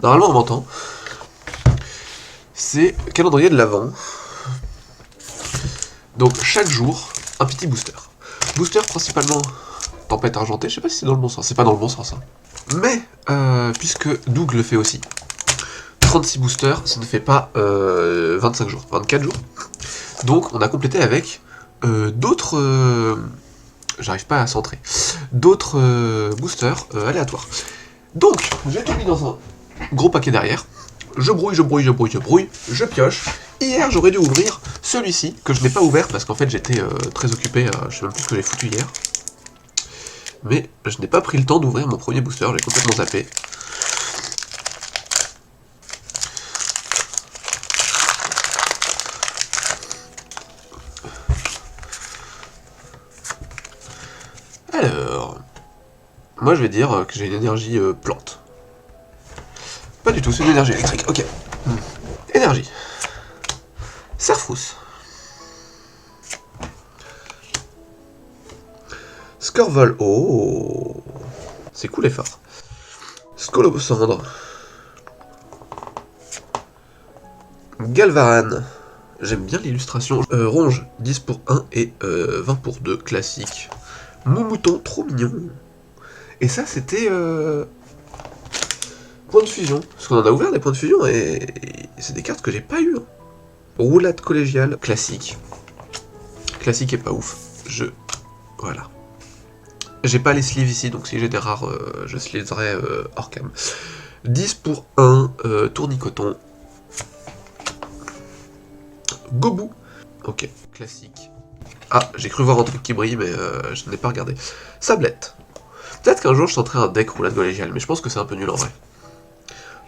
Normalement on m'entend. C'est calendrier de l'Avent. Donc chaque jour, un petit booster. Booster principalement tempête argentée, je sais pas si c'est dans le bon sens, c'est pas dans le bon sens. Hein. Mais, puisque Doug le fait aussi, 36 boosters, ça ne fait pas 25 jours, 24 jours. Donc on a complété avec d'autres... j'arrive pas à centrer. D'autres boosters aléatoires. Donc, j'ai tout mis dans un gros paquet derrière. Je brouille, je pioche. Hier, j'aurais dû ouvrir celui-ci, que je n'ai pas ouvert, parce qu'en fait, j'étais très occupé, je sais même plus ce que j'ai foutu hier. Mais je n'ai pas pris le temps d'ouvrir mon premier booster, j'ai complètement zappé. Alors... moi, je vais dire que j'ai une énergie plante. Pas du tout, c'est une énergie électrique, ok. Énergie. Serfrousse. Scorvol, oh, c'est cool et fort. Scolobocendre. Galvaran. J'aime bien l'illustration. Ronge, 10 pour 1 et 20 pour 2, classique. Moumouton, trop mignon. Et ça, c'était... point de fusion. Parce qu'on en a ouvert des points de fusion et c'est des cartes que j'ai pas eues. Hein. Roulade collégiale, classique. Classique et pas ouf. Voilà. J'ai pas les sleeves ici, donc si j'ai des rares, je sleeverai hors cam. 10 pour 1, tournicoton. Gobou. Ok, classique. Ah, j'ai cru voir un truc qui brille, mais je n'ai pas regardé. Sablette. Peut-être qu'un jour je tenterai un deck roulade collégiale, mais je pense que c'est un peu nul en vrai.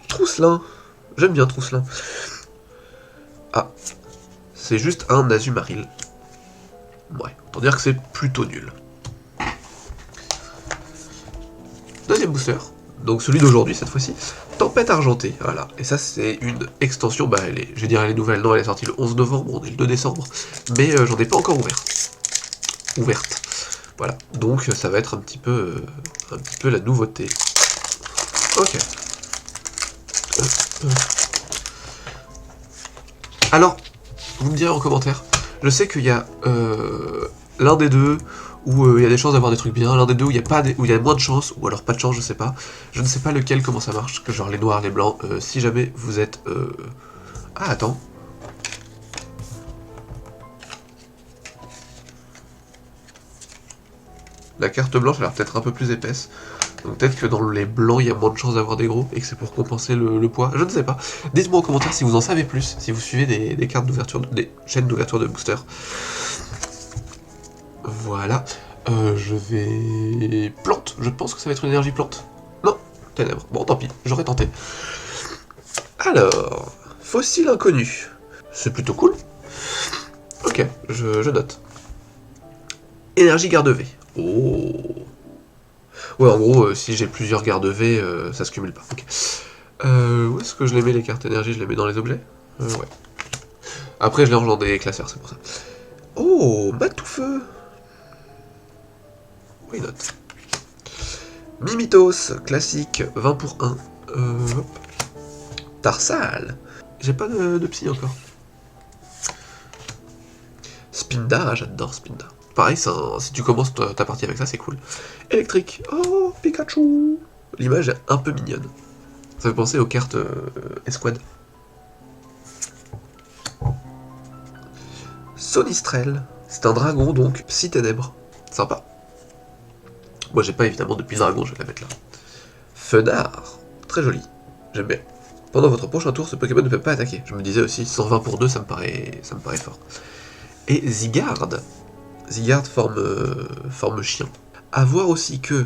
Trousselin. J'aime bien Trousselin. Ah. C'est juste un Azumaril. Ouais, autant dire que c'est plutôt nul. Deuxième booster, donc celui d'aujourd'hui cette fois-ci, Tempête argentée, voilà, et ça c'est une extension, bah je vais dire elle est nouvelle, non elle est sortie le 11 novembre, on est le 2 décembre, mais j'en ai pas encore ouverte, voilà, donc ça va être un petit peu la nouveauté. Ok. Alors, vous me direz en commentaire, je sais qu'il y a l'un des deux, où il y a des chances d'avoir des trucs bien, l'un des deux où il y a moins de chance, ou alors pas de chance, je sais pas. Je ne sais pas lequel, comment ça marche, que genre les noirs, les blancs, si jamais vous êtes... Ah, attends. La carte blanche a l'air peut-être un peu plus épaisse, donc peut-être que dans les blancs, il y a moins de chances d'avoir des gros, et que c'est pour compenser le poids, je ne sais pas. Dites-moi en commentaire si vous en savez plus, si vous suivez des cartes d'ouverture, des chaînes d'ouverture de booster. Voilà. Je vais... plante, je pense que ça va être une énergie plante. Non, ténèbres. Bon, tant pis, j'aurais tenté. Alors, fossile inconnu. C'est plutôt cool. Ok, je note. Énergie garde-V. Oh. Ouais, en gros, si j'ai plusieurs garde-V, ça se cumule pas. Okay. Où est-ce que je les mets les cartes énergie? Je les mets dans les objets? Ouais. Après, je les range dans des classeurs, c'est pour ça. Oh, Matoufeu. Why not? Mimitos, classique, 20 pour 1. Hop. Tarsal. J'ai pas de psy encore. Spinda, j'adore Spinda. Pareil, si tu commences ta partie avec ça, c'est cool. Électrique. Oh, Pikachu. L'image est un peu mignonne. Ça fait penser aux cartes Esquad. Sonistrel. C'est un dragon, donc psy ténèbres. Sympa. Moi, j'ai pas évidemment de dragon, je vais la mettre là. Fenard. Très joli. J'aime bien. Pendant votre prochain tour, ce Pokémon ne peut pas attaquer. Je me disais aussi, 120 pour 2, ça me paraît fort. Et Zygarde. Zygarde forme chien. À voir aussi que...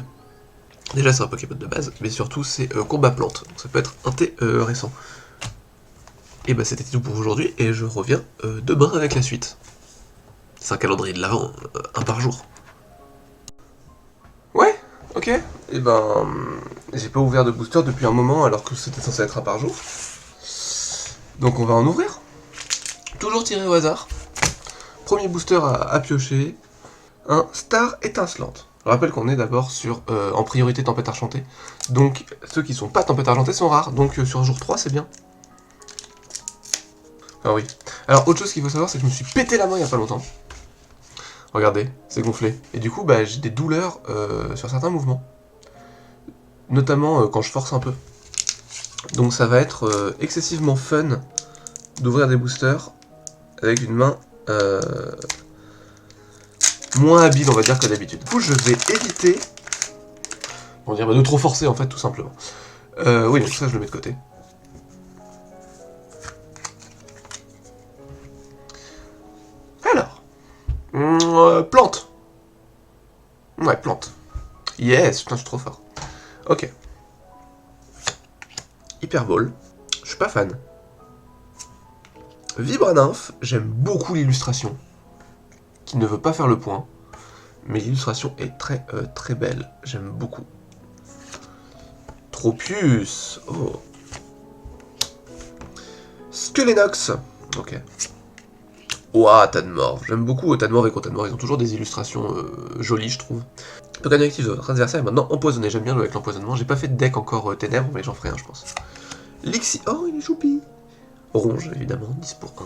déjà, c'est un Pokémon de base, mais surtout, c'est combat plante. Donc ça peut être intéressant. Et bah, c'était tout pour aujourd'hui, et je reviens demain avec la suite. C'est un calendrier de l'Avent, un par jour. Ouais, ok. Et ben, j'ai pas ouvert de booster depuis un moment alors que c'était censé être un par jour. Donc on va en ouvrir. Toujours tiré au hasard. Premier booster à piocher. Un Star étincelante. Je rappelle qu'on est d'abord sur en priorité tempête argentée. Donc ceux qui sont pas tempête argentée sont rares. Donc sur jour 3 c'est bien. Ah oui. Alors autre chose qu'il faut savoir c'est que je me suis pété la main il y a pas longtemps. Regardez, c'est gonflé. Et du coup bah j'ai des douleurs sur certains mouvements. Notamment quand je force un peu. Donc ça va être excessivement fun d'ouvrir des boosters avec une main moins habile on va dire que d'habitude. Du coup je vais éviter on va dire de trop forcer en fait tout simplement. Oui donc ça je le mets de côté. Alors, plante. Ouais plante. Yes, putain je suis trop fort. Ok. Hyperball, je suis pas fan. Vibra-nymph, j'aime beaucoup l'illustration, qui ne veut pas faire le point, mais l'illustration est très belle, j'aime beaucoup. Tropius, oh. Skelenox, ok. Ouah, Tadmor, j'aime beaucoup Tadmor et Tadmor, ils ont toujours des illustrations jolies, je trouve. Pokémon actif de votre adversaire est maintenant empoisonné, j'aime bien jouer avec l'empoisonnement, j'ai pas fait de deck encore ténèbres, mais j'en ferai un, je pense. Lixi, oh, il est choupi. Ronge, évidemment, 10 pour 1.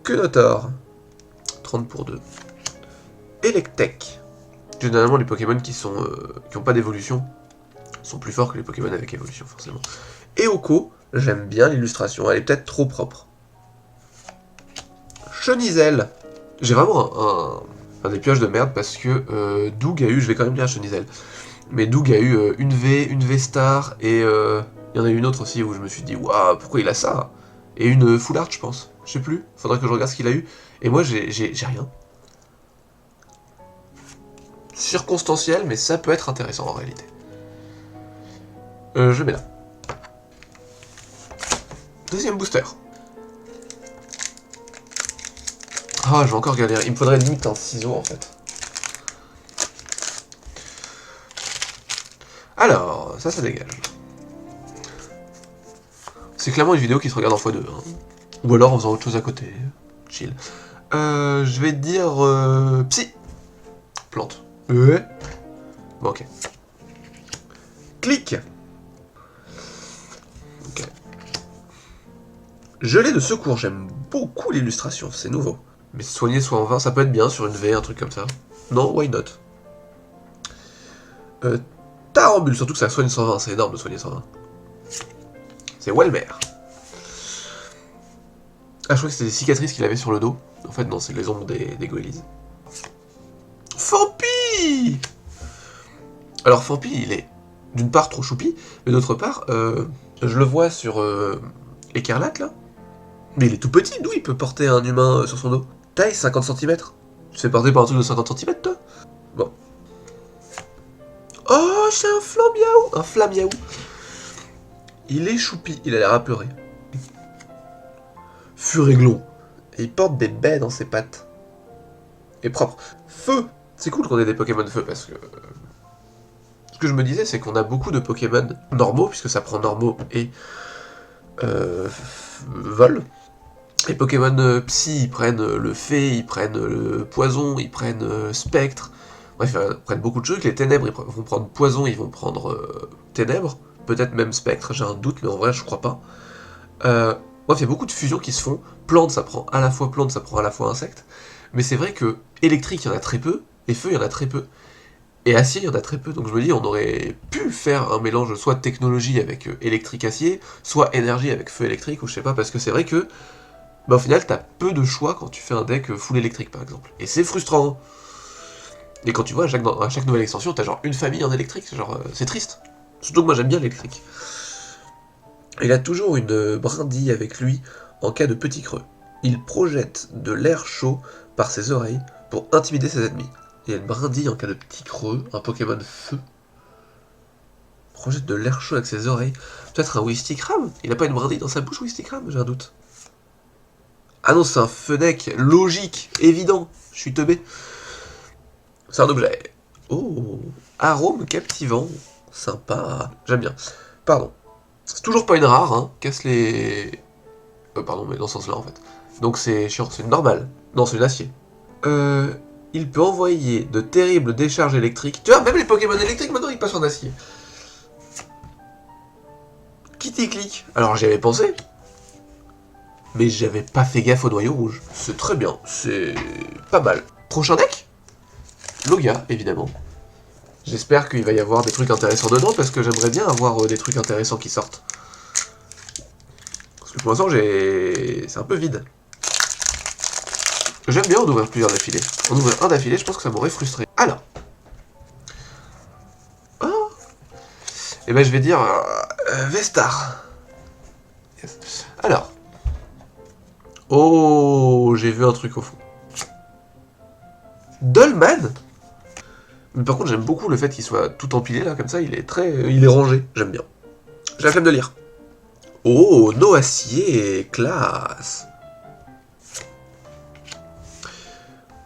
Quenotor, 30 pour 2. Electek. Généralement, les Pokémon qui n'ont pas d'évolution sont plus forts que les Pokémon avec évolution, forcément. Eoko, j'aime bien l'illustration, elle est peut-être trop propre. Chenizel. J'ai vraiment des pioches de merde parce que Doug a eu, je vais quand même dire Chenizel, mais Doug a eu une V Star et il y en a eu une autre aussi où je me suis dit waouh, pourquoi il a ça? Et une Full Art, je pense. Je sais plus, faudrait que je regarde ce qu'il a eu. Et moi, j'ai rien. Circonstanciel, mais ça peut être intéressant en réalité. Je mets là. Deuxième booster. Ah, je vais encore galérer. Il me faudrait limite un ciseau en fait. Alors, ça dégage. C'est clairement une vidéo qui se regarde en x2. Hein. Ou alors en faisant autre chose à côté. Chill. Je vais dire psy. Plante. Ouais. Bon, ok. Clic. Ok. Gelée de secours. J'aime beaucoup l'illustration. C'est nouveau. Mais soigner soit en 20, ça peut être bien sur une V, un truc comme ça. Non, why not? Tarambule, surtout que ça soigne 120. C'est énorme de soigner 120. C'est Walmer. Ah, je crois que c'était des cicatrices qu'il avait sur le dos. En fait, non, c'est les ombres des Goélises. Fampi. Alors, Fampi, il est d'une part trop choupi, mais d'autre part, je le vois sur Écarlate, là. Mais il est tout petit, d'où il peut porter un humain sur son dos? Taille 50 cm. Tu te fais porter par un truc de 50 cm, toi? Bon. Oh, c'est un Flamiaou. Un Flamiaou. Il est choupi, il a l'air apeuré. Furéglon. Et il porte des baies dans ses pattes. Et propre. Feu. C'est cool qu'on ait des Pokémon feu parce que... Ce que je me disais, c'est qu'on a beaucoup de Pokémon normaux, puisque ça prend normaux et... vol. Les Pokémon psy, ils prennent le fée, ils prennent le poison, ils prennent spectre. Bref, ils prennent beaucoup de trucs. Les ténèbres, ils vont prendre poison, ils vont prendre ténèbres. Peut-être même spectre, j'ai un doute, mais en vrai, je crois pas. Bref, il y a beaucoup de fusions qui se font. Plante, ça prend à la fois plante, ça prend à la fois insecte. Mais c'est vrai que électrique, il y en a très peu, et feu, il y en a très peu. Et acier, il y en a très peu. Donc je me dis, on aurait pu faire un mélange soit de technologie avec électrique-acier, soit énergie avec feu électrique, ou je sais pas, parce que c'est vrai que, bah, au final, t'as peu de choix quand tu fais un deck full électrique, par exemple. Et c'est frustrant. Et quand tu vois, à chaque nouvelle extension, t'as genre une famille en électrique, genre, c'est triste. Surtout que moi, j'aime bien l'électrique. Il a toujours une brindille avec lui en cas de petit creux. Il projette de l'air chaud par ses oreilles pour intimider ses ennemis. Il y a une brindille en cas de petit creux, un Pokémon feu. Projette de l'air chaud avec ses oreilles. Peut-être un Wistikram? Il a pas une brindille dans sa bouche, Wistikram? J'ai un doute. Ah non, c'est un Fennec, logique, évident. Je suis teubé. C'est un objet. Oh, arôme captivant. Sympa. J'aime bien. Pardon. C'est toujours pas une rare, hein. Casse les... pardon, mais dans ce sens-là, en fait. Donc c'est chiant, c'est une normale. Non, c'est une acier. Il peut envoyer de terribles décharges électriques. Tu vois, même les Pokémon électriques, maintenant, ils passent en acier. Kitty Click. Alors, j'y avais pensé. Mais j'avais pas fait gaffe au noyau rouge. C'est très bien. C'est pas mal. Prochain deck Logia, évidemment. J'espère qu'il va y avoir des trucs intéressants dedans, parce que j'aimerais bien avoir des trucs intéressants qui sortent. Parce que pour l'instant, c'est un peu vide. J'aime bien en ouvrir plusieurs d'affilée. En ouvrir un d'affilée, je pense que ça m'aurait frustré. Alors. Oh. Et ben je vais dire Vestar. Yes. Alors. Oh, j'ai vu un truc au fond. Dolman. Mais par contre, j'aime beaucoup le fait qu'il soit tout empilé là, comme ça, il est rangé. J'aime bien. J'ai la flemme de lire. Oh, Noacier, classe.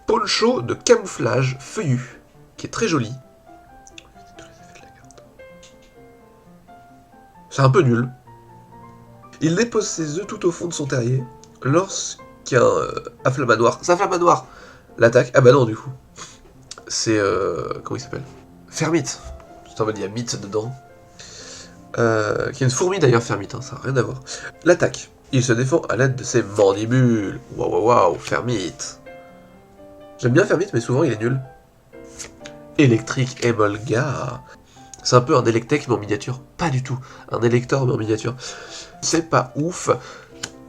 Poncho de camouflage feuillu, qui est très joli. C'est un peu nul. Il dépose ses œufs tout au fond de son terrier lorsqu'un afflamanoir, c'est un afflamanoir, l'attaque. Ah bah non, du coup. C'est. Comment il s'appelle? Fermite. Putain, il y a mythe dedans. Qui est une fourmi d'ailleurs, Fermite, hein, ça n'a rien à voir. L'attaque. Il se défend à l'aide de ses mandibules. Waouh, waouh, waouh, Fermite. J'aime bien Fermite, mais souvent il est nul. Électrique Emolga. C'est un peu un Electek mais en miniature. Pas du tout. Un Elector mais en miniature. C'est pas ouf.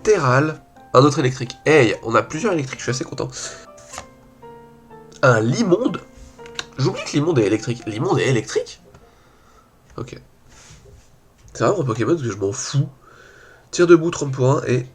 Terral. Un autre électrique. Hey, on a plusieurs électriques, je suis assez content. Un Limonde. J'oublie que Limonde est électrique. Limonde est électrique? Ok. C'est vraiment un Pokémon que je m'en fous. Tire debout, 30 pour 1 et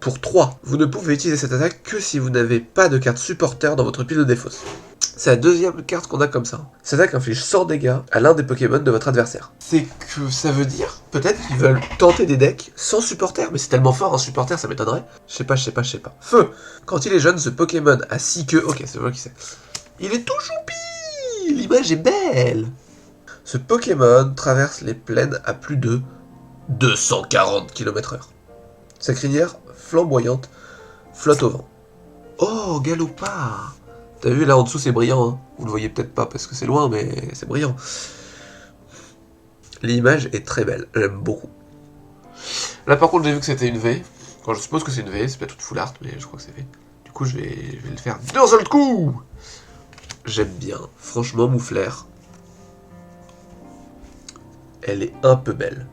pour 3. Vous ne pouvez utiliser cette attaque que si vous n'avez pas de carte supporter dans votre pile de défausse. C'est la deuxième carte qu'on a comme ça. Cette attaque inflige 100 dégâts à l'un des Pokémon de votre adversaire. C'est que ça veut dire, peut-être qu'ils veulent tenter des decks sans supporter, mais c'est tellement fort un supporter, ça m'étonnerait. Je sais pas. Feu. Quand il est jeune, ce Pokémon a 6 queues. Ok, c'est moi qui sais. Il est tout choupi. L'image est belle. Ce Pokémon traverse les plaines à plus de 240 km/h. Sa crinière flamboyante flotte au vent. Oh, Galopard. T'as vu, là en dessous c'est brillant, hein. Vous le voyez peut-être pas parce que c'est loin, mais c'est brillant. L'image est très belle, j'aime beaucoup. Là par contre j'ai vu que c'était une V. Quand je suppose que c'est une V, c'est pas toute full art, mais je crois que c'est V. Du coup je vais le faire d'un seul coup. J'aime bien, franchement Moufleur. Elle est un peu belle.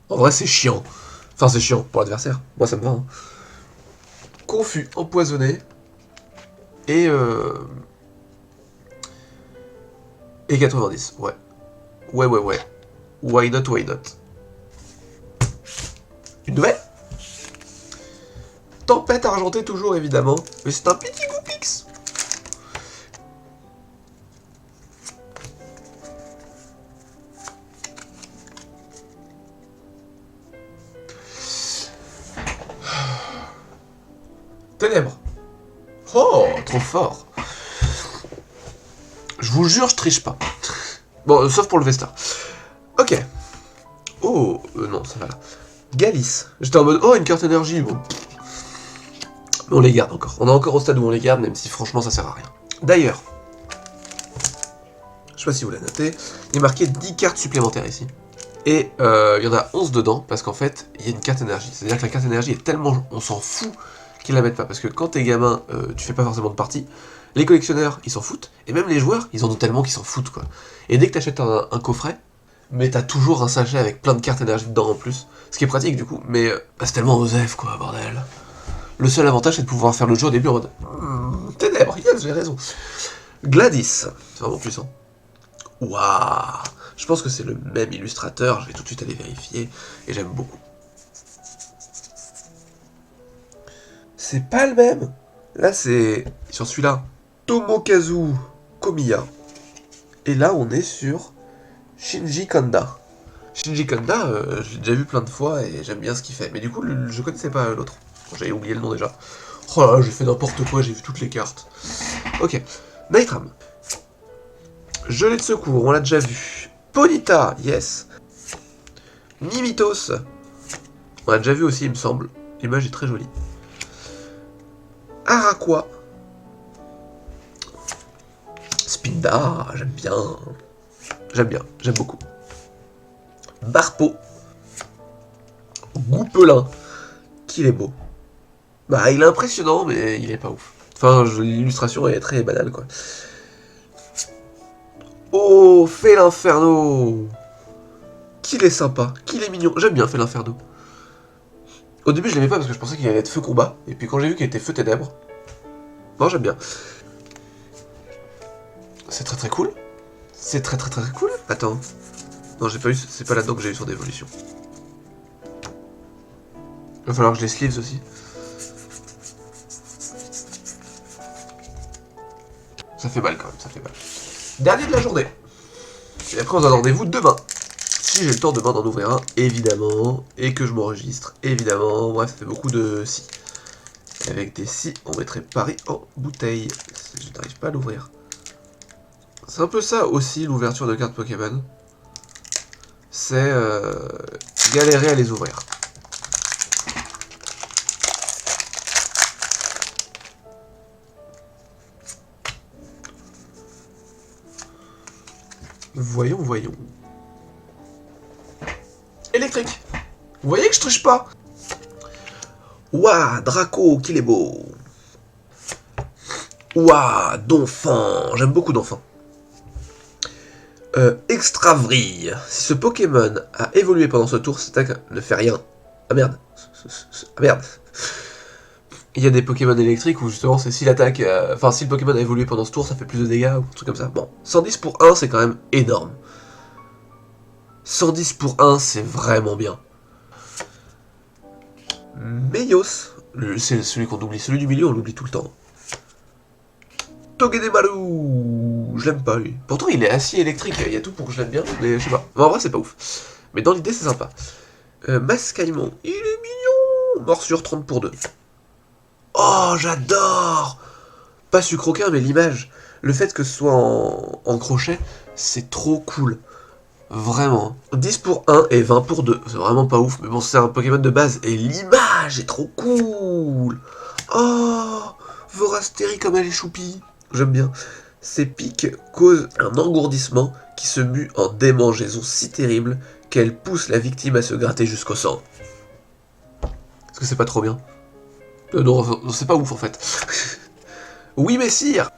En vrai c'est chiant. Enfin c'est chiant pour l'adversaire, moi ça me va. Hein. Confus, empoisonné, et 90, ouais. Ouais. Why not? Une nouvelle? Tempête argentée toujours, évidemment, mais c'est un petit Goupix. Ténèbres. Oh, trop fort. Je vous jure, je triche pas. Bon, sauf pour le Vestar. Ok. Oh, non, ça va là. Galis. J'étais en mode, oh, une carte énergie. Bon. Mais on les garde encore. On est encore au stade où on les garde, même si franchement ça sert à rien. D'ailleurs, je sais pas si vous l'avez noté, il est marqué 10 cartes supplémentaires ici. Et il y en a 11 dedans, parce qu'en fait, il y a une carte énergie. C'est-à-dire que la carte énergie est tellement... On s'en fout qu'ils la mettent pas, parce que quand t'es gamin, tu fais pas forcément de partie. Les collectionneurs, ils s'en foutent, et même les joueurs, ils en ont tellement qu'ils s'en foutent, quoi. Et dès que t'achètes un coffret, mais t'as toujours un sachet avec plein de cartes énergie dedans en plus, ce qui est pratique du coup, mais c'est tellement osef, quoi, bordel. Le seul avantage, c'est de pouvoir faire le jeu au début en mode ténèbres, yes, j'ai raison. Gladys, c'est vraiment puissant. Waouh, je pense que c'est le même illustrateur, je vais tout de suite aller vérifier, et j'aime beaucoup. C'est pas le même. Là, c'est sur celui-là, Tomokazu Komiya. Et là, on est sur Shinji Kanda. Shinji Kanda, je l'ai déjà vu plein de fois et j'aime bien ce qu'il fait. Mais du coup, je connaissais pas l'autre. J'avais oublié le nom déjà. Oh là là, j'ai fait n'importe quoi, j'ai vu toutes les cartes. Ok. Nightram. Gelée de secours, on l'a déjà vu. Ponyta, yes. Mimitos. On l'a déjà vu aussi, il me semble. L'image est très jolie. Araqua. Spinda, j'aime bien. J'aime bien, j'aime beaucoup. Barpo. Goupelin. Qu'il est beau. Bah, il est impressionnant, mais il est pas ouf. Enfin, l'illustration est très banale, quoi. Oh, Fais l'Inferno. Qu'il est sympa, qu'il est mignon. J'aime bien Fais l'Inferno. Au début, je l'aimais pas parce que je pensais qu'il allait être feu combat. Et puis quand j'ai vu qu'il était feu ténèbres, bon, j'aime bien. C'est très très cool. C'est très très très cool. Attends. Non, j'ai pas eu. C'est pas là-dedans que j'ai eu son évolution. Il va falloir que je les sleeves aussi. Ça fait mal quand même, ça fait mal. Dernier de la journée. Et après, on se donne rendez-vous demain. Si j'ai le temps demain d'en ouvrir un, évidemment. Et que je m'enregistre, évidemment. Bref, ça fait beaucoup de si. Avec des si, on mettrait Paris en bouteille. Je n'arrive pas à l'ouvrir. C'est un peu ça aussi, l'ouverture de cartes Pokémon. C'est galérer à les ouvrir. Voyons, voyons. Électrique. Vous voyez que je triche pas. Ouah, Draco, qu'il est beau. Ouah, Donphan. J'aime beaucoup Donphan. Extra vrille. Si ce Pokémon a évolué pendant ce tour, cette attaque ne fait rien. Ah merde. Ah merde. Il y a des Pokémon électriques où justement c'est si l'attaque... Enfin, si le Pokémon a évolué pendant ce tour, ça fait plus de dégâts ou un truc comme ça. Bon, 110 pour 1, c'est quand même énorme. 110 pour 1, c'est vraiment bien. Meios, c'est celui qu'on oublie. Celui du milieu, on l'oublie tout le temps. Togedemaru, je l'aime pas lui. Pourtant, il est assis électrique, il y a tout pour que je l'aime bien, mais je sais pas. En vrai, c'est pas ouf. Mais dans l'idée, c'est sympa. Mascaimon, il est mignon. Morsure 30 pour 2. Oh, j'adore. Pas sucroquin, mais l'image. Le fait que ce soit en crochet, c'est trop cool. Vraiment. 10 pour 1 et 20 pour 2. C'est vraiment pas ouf, mais bon, c'est un Pokémon de base. Et l'image est trop cool. Oh, Vorastérie comme elle est choupie. J'aime bien. Ces pics causent un engourdissement qui se mue en démangeaison si terrible qu'elle pousse la victime à se gratter jusqu'au sang. Est-ce que c'est pas trop bien? Non, c'est pas ouf en fait. Oui, messire.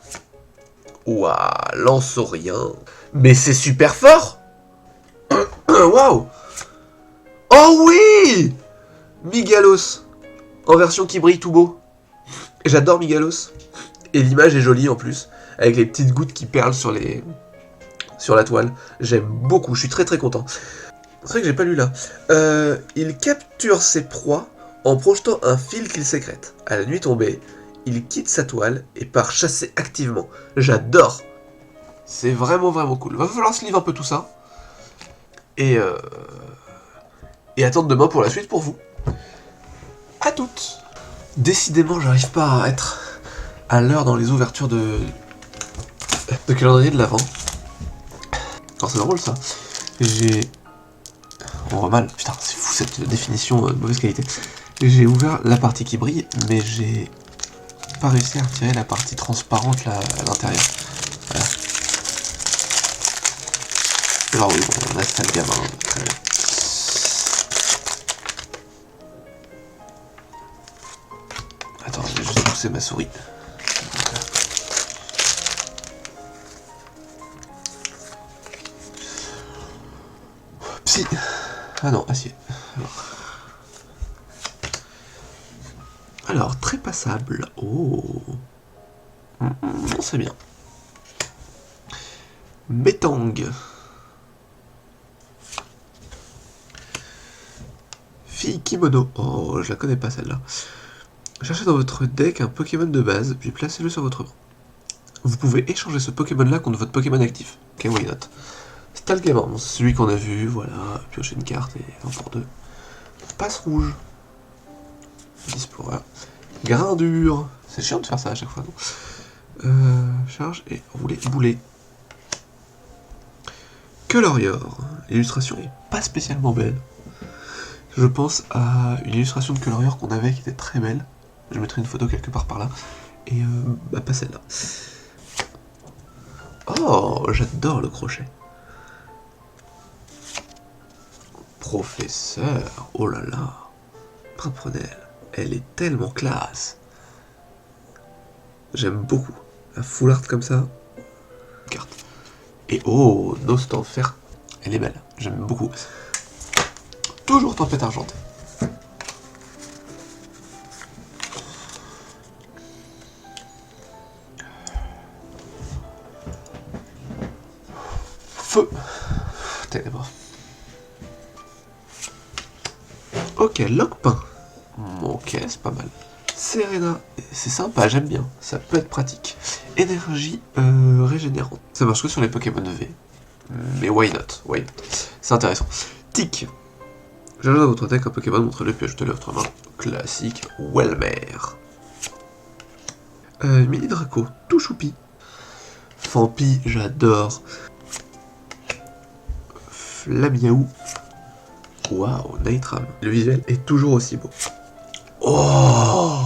Ouah, Lanceaurien. Mais c'est super fort. Waouh. Oh oui, Migalos. En version qui brille tout beau. J'adore Migalos. Et l'image est jolie en plus, avec les petites gouttes qui perlent sur la toile. J'aime beaucoup, je suis très très content. C'est vrai que j'ai pas lu là. Il capture ses proies en projetant un fil qu'il sécrète. À la nuit tombée, il quitte sa toile et part chasser activement. J'adore. C'est vraiment vraiment cool. Va falloir se livrer un peu tout ça. Et attendre demain pour la suite pour vous. À toutes. Décidément, j'arrive pas à être à l'heure dans les ouvertures de calendrier de l'Avent. Alors c'est drôle ça. On voit mal, putain, c'est fou cette définition de mauvaise qualité. J'ai ouvert la partie qui brille, mais j'ai pas réussi à retirer la partie transparente là, à l'intérieur. Voilà. Alors oui, bon, on a ça le gamin, très bien. Attends, je vais juste pousser ma souris. Psy. Ah non, acier. Alors, très passable. Oh. C'est bien. Metang. Fille Kimono. Oh, je la connais pas celle-là. Cherchez dans votre deck un Pokémon de base, puis placez-le sur votre banc. Vous pouvez échanger ce Pokémon-là contre votre Pokémon actif. Ok, why not? Stalgamon, c'est celui qu'on a vu, voilà. Piocher une carte et 1 pour 2. Passe rouge. 10 pour 1. Grindure. C'est chiant de faire ça à chaque fois, non? Charge et rouler boulet. Colorior. L'illustration est pas spécialement belle. Je pense à une illustration de Colorior qu'on avait qui était très belle. Je mettrai une photo quelque part par là. Et bah pas celle-là. Oh, j'adore le crochet. Professeur, oh là là. Pimprenelle, elle est tellement classe. J'aime beaucoup. La full art comme ça. Carte. Et oh, Nost en fer. Elle est belle, j'aime beaucoup. Toujours tempête argentée. Feu. Ténèbres. Ok, Lockpain. Ok, c'est pas mal. Serena, c'est sympa, j'aime bien. Ça peut être pratique. Énergie régénérante. Ça marche que sur les Pokémon V. Mais why not? Why not? C'est intéressant. Tic. J'ajoute à votre deck un Pokémon, montrez-le puis ajoutez-le à votre main. Classique, Welmer. Mini Draco, tout choupi. Fampi, j'adore. Flamiaou. Waouh, Nitram. Le visuel est toujours aussi beau. Oh!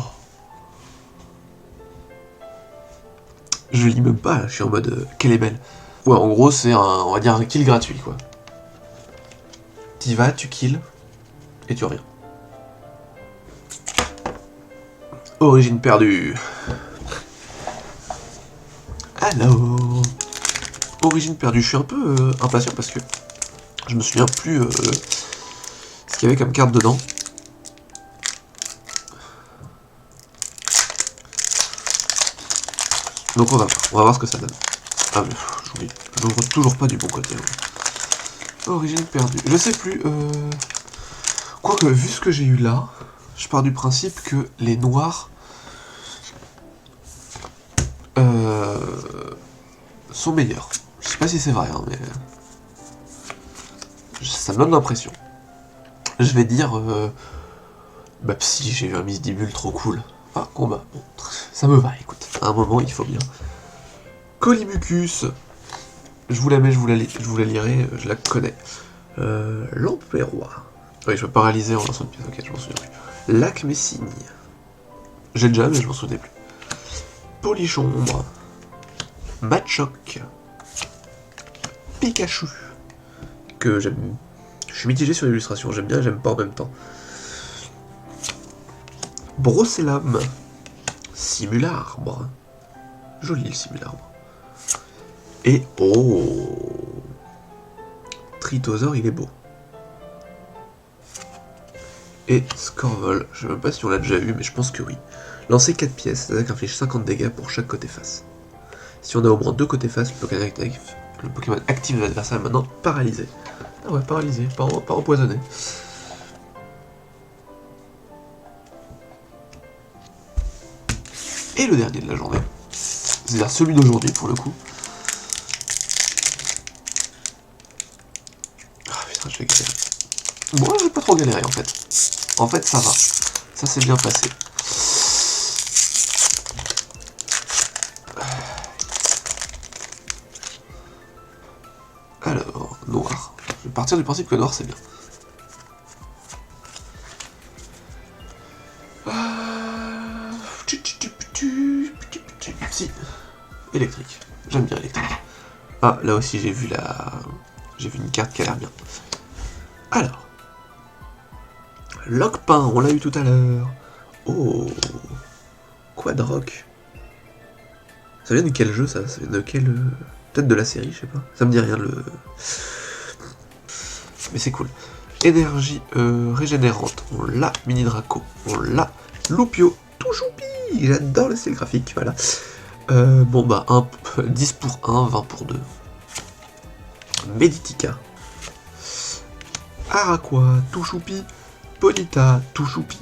Je lis même pas, je suis en mode qu'elle est belle. Ouais, en gros, c'est on va dire un kill gratuit, quoi. T'y vas, tu kills, et tu reviens. Origine perdue. Alors... Origine perdue, je suis un peu impatient parce que je me souviens plus ce qu'il y avait comme carte dedans. Donc on va voir ce que ça donne. Ah mais j'oublie, je n'ouvre toujours pas du bon côté. Hein. Origine perdue. Je sais plus. Quoique, vu ce que j'ai eu là, je pars du principe que les noirs sont meilleurs. Je sais pas si c'est vrai, hein, mais ça me donne l'impression. Je vais dire, bah si j'ai eu un Misdibule trop cool. Ah, combat. Bon, ça me va, écoute. À un moment, il faut bien. Colimucus. Je vous la mets, je vous la lirai, je la connais. Lampérois. Oui, je peux paralyser en lançant une pièce, ok, je m'en souviens plus. Lac Messigne. J'ai déjà, mais je m'en souvenais plus. Polichombre. Machoc. Pikachu. Que j'aime. Je suis mitigé sur l'illustration, j'aime bien et j'aime pas en même temps. Brocellum. Simularbre. Joli le simularbre. Et oh, Tritosaur, il est beau. Et Scorvol, je sais même pas si on l'a déjà eu, mais je pense que oui. Lancer 4 pièces, l'attaque inflige 50 dégâts pour chaque côté face. Si on a au moins 2 côtés face, le Pokémon actif de l'adversaire est maintenant paralysé. Ah ouais, paralysé, pas empoisonné. Et le dernier de la journée, c'est-à-dire celui d'aujourd'hui pour le coup. Ah putain, je vais galérer. Moi, j'ai pas trop galéré en fait. En fait, ça va. Ça s'est bien passé. Alors, noir. Je vais partir du principe que noir c'est bien. Si. Électrique. J'aime bien électrique. Ah, là aussi j'ai vu une carte qui a l'air bien. Alors. Lockpain, on l'a eu tout à l'heure. Oh. Quadrock. Ça vient de quel jeu ça? Ça vient de quel... Peut-être de la série, je sais pas. Ça me dit rien le... Mais c'est cool. Énergie régénérante, on l'a. Mini Draco, on l'a. Loupio, tout choupi. J'adore le style graphique, voilà. Bon bah, 10 pour 1, 20 pour 2. Meditica. Araqua, tout choupi. Ponita, tout choupi.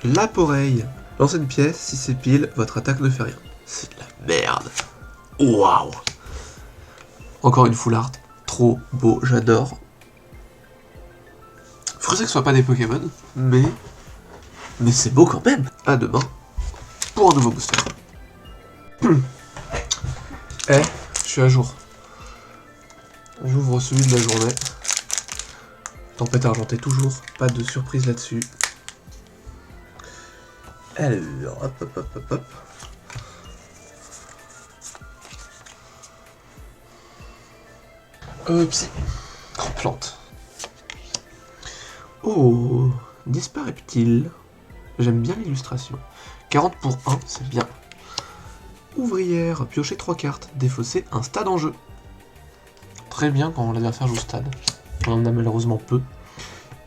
Laporeille. Lancez une pièce, si c'est pile, votre attaque ne fait rien. C'est de la merde. Waouh. Encore une full art. Trop beau, j'adore. Frustré que ce soit pas des Pokémon, mais c'est beau quand même. À demain pour un nouveau booster. Eh, je suis à jour. J'ouvre celui de la journée. Tempête argentée toujours, pas de surprise là-dessus. Alors, hop, hop, hop, hop, hop. Psy. Oh, plante. Oh, disparaît-il? J'aime bien l'illustration. 40 pour 1, c'est bien. Ouvrière, piocher 3 cartes, défausser un stade en jeu. Très bien quand l'adversaire joue stade. On en a malheureusement peu.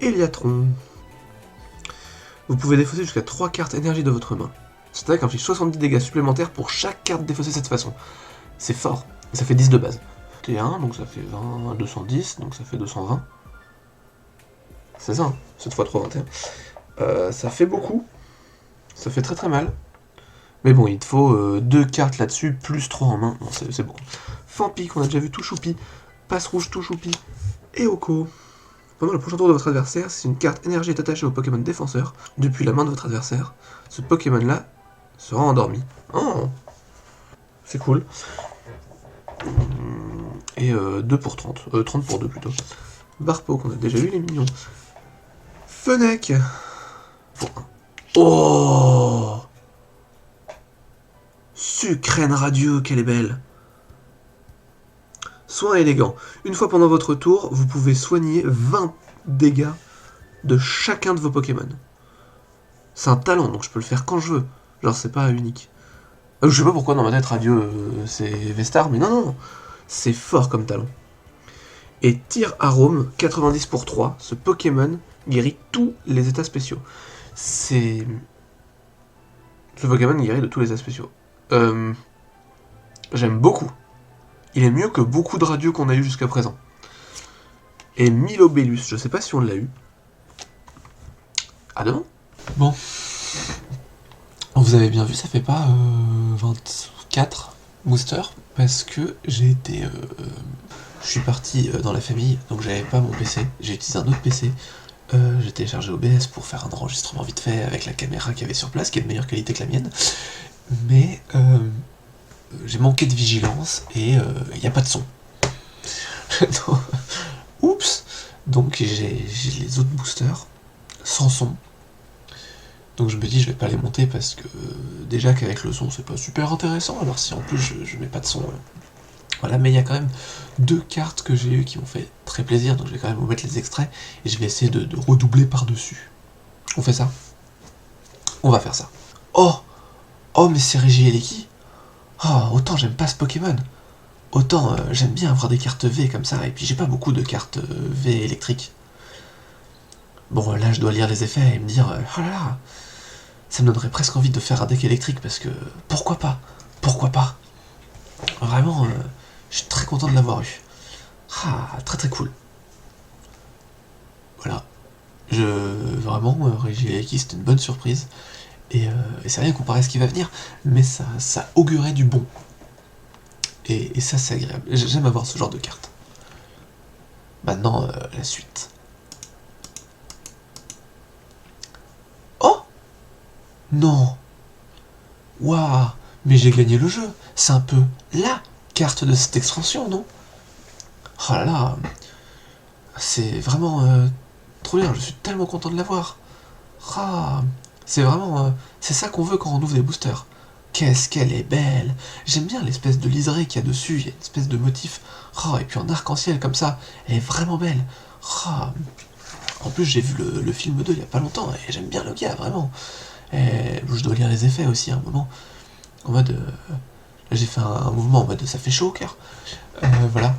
Héliatron. Vous pouvez défausser jusqu'à 3 cartes énergie de votre main. Cette attaque inflige 70 dégâts supplémentaires pour chaque carte défaussée de cette façon. C'est fort, et ça fait 10 de base. T1, donc ça fait 20, 210, donc ça fait 220. C'est ça, hein, 7 x 3, 21. Ça fait beaucoup. Ça fait très très mal. Mais bon, il te faut 2 cartes là-dessus, plus 3 en main. Bon, c'est beaucoup. Fampi, qu'on a déjà vu tout choupi. Passe rouge tout choupi. Et Oko. Pendant le prochain tour de votre adversaire, si une carte énergie est attachée au Pokémon défenseur, depuis la main de votre adversaire, ce Pokémon-là sera endormi. Oh, c'est cool. Et 2 pour 30. 30 pour 2 plutôt. Barpo, qu'on a déjà vu, les mignons. Fennec. Pour 1. Oh, sucrène radieux, qu'elle est belle. Soin élégant. Une fois pendant votre tour, vous pouvez soigner 20 dégâts de chacun de vos Pokémon. C'est un talent, donc je peux le faire quand je veux. Genre, c'est pas unique. Je sais pas pourquoi dans ma tête, radieux, c'est Vestar, mais non. C'est fort comme talent. Et tir arôme, 90 pour 3. Ce Pokémon guérit tous les états spéciaux. Ce Pokémon guérit de tous les états spéciaux. J'aime beaucoup. Il est mieux que beaucoup de radieux qu'on a eu jusqu'à présent. Et Milobellus, je sais pas si on l'a eu. Ah non. Bon. Vous avez bien vu, ça fait pas 24 boosters, parce que j'ai été... je suis parti dans la famille, donc j'avais pas mon PC, j'ai utilisé un autre PC. J'ai téléchargé OBS pour faire un enregistrement vite fait avec la caméra qu'il y avait sur place, qui est de meilleure qualité que la mienne. Mais j'ai manqué de vigilance et il n'y a pas de son. Oups. Donc j'ai les autres boosters sans son. Donc je me dis je vais pas les monter parce que déjà qu'avec le son c'est pas super intéressant, alors si en plus je mets pas de son. Voilà, mais il y a quand même 2 cartes que j'ai eues qui m'ont fait très plaisir, donc je vais quand même vous mettre les extraits et je vais essayer de redoubler par-dessus. On fait ça? On va faire ça. Oh, mais c'est Regieleki. Oh, autant j'aime pas ce Pokémon. Autant j'aime bien avoir des cartes V comme ça, et puis j'ai pas beaucoup de cartes V électriques. Bon, là je dois lire les effets et me dire, oh là là, ça me donnerait presque envie de faire un deck électrique, parce que pourquoi pas? Vraiment, je suis très content de l'avoir eu. Ah, très très cool. Voilà. Vraiment, Regieleki, c'était une bonne surprise. Et c'est rien comparé à ce qui va venir, mais ça augurait du bon. Et ça, c'est agréable. J'aime avoir ce genre de carte. Maintenant, la suite. Oh non. Waouh. Mais j'ai gagné le jeu. C'est un peu la carte de cette extension, non? Oh là là. C'est vraiment trop bien. Je suis tellement content de l'avoir. Ah, c'est vraiment... c'est ça qu'on veut quand on ouvre des boosters. Qu'est-ce qu'elle est belle! J'aime bien l'espèce de liseré qu'il y a dessus, il y a une espèce de motif. Oh, et puis en arc-en-ciel comme ça, elle est vraiment belle. Oh. En plus, j'ai vu le film 2 il y a pas longtemps, et j'aime bien le gars, vraiment. Et je dois lire les effets aussi à un moment. En mode... là, j'ai fait un mouvement en mode ça fait chaud au cœur. Voilà.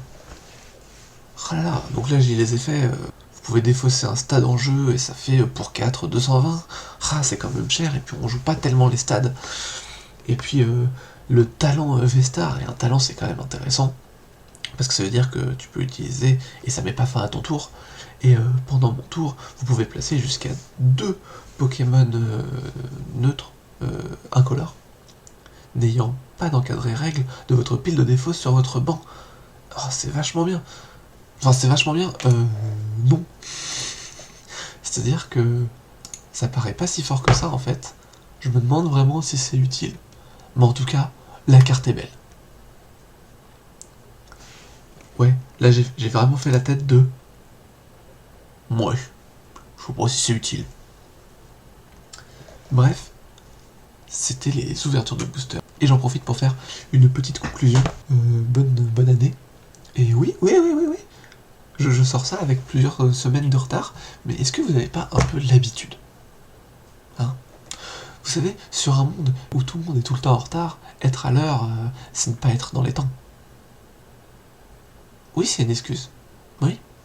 Oh là là, donc là j'ai les effets... vous pouvez défausser un stade en jeu, et ça fait pour 4, 220. Ah, c'est quand même cher, et puis on joue pas tellement les stades. Et puis le talent Vestar, et un talent c'est quand même intéressant, parce que ça veut dire que tu peux utiliser, et ça met pas fin à ton tour, et pendant mon tour, vous pouvez placer jusqu'à 2 Pokémon neutres, incolores, n'ayant pas d'encadré règle de votre pile de défausse sur votre banc. Oh, c'est vachement bien. Enfin, c'est vachement bien, non. C'est-à-dire que ça paraît pas si fort que ça, en fait. Je me demande vraiment si c'est utile. Mais en tout cas, la carte est belle. Ouais, là j'ai vraiment fait la tête de... Ouais, je sais pas si c'est utile. Bref, c'était les ouvertures de booster. Et j'en profite pour faire une petite conclusion. Bonne année. Et oui. Je sors ça avec plusieurs semaines de retard, mais est-ce que vous n'avez pas un peu l'habitude? Hein? Vous savez, sur un monde où tout le monde est tout le temps en retard, être à l'heure, c'est ne pas être dans les temps. Oui, c'est une excuse. Oui.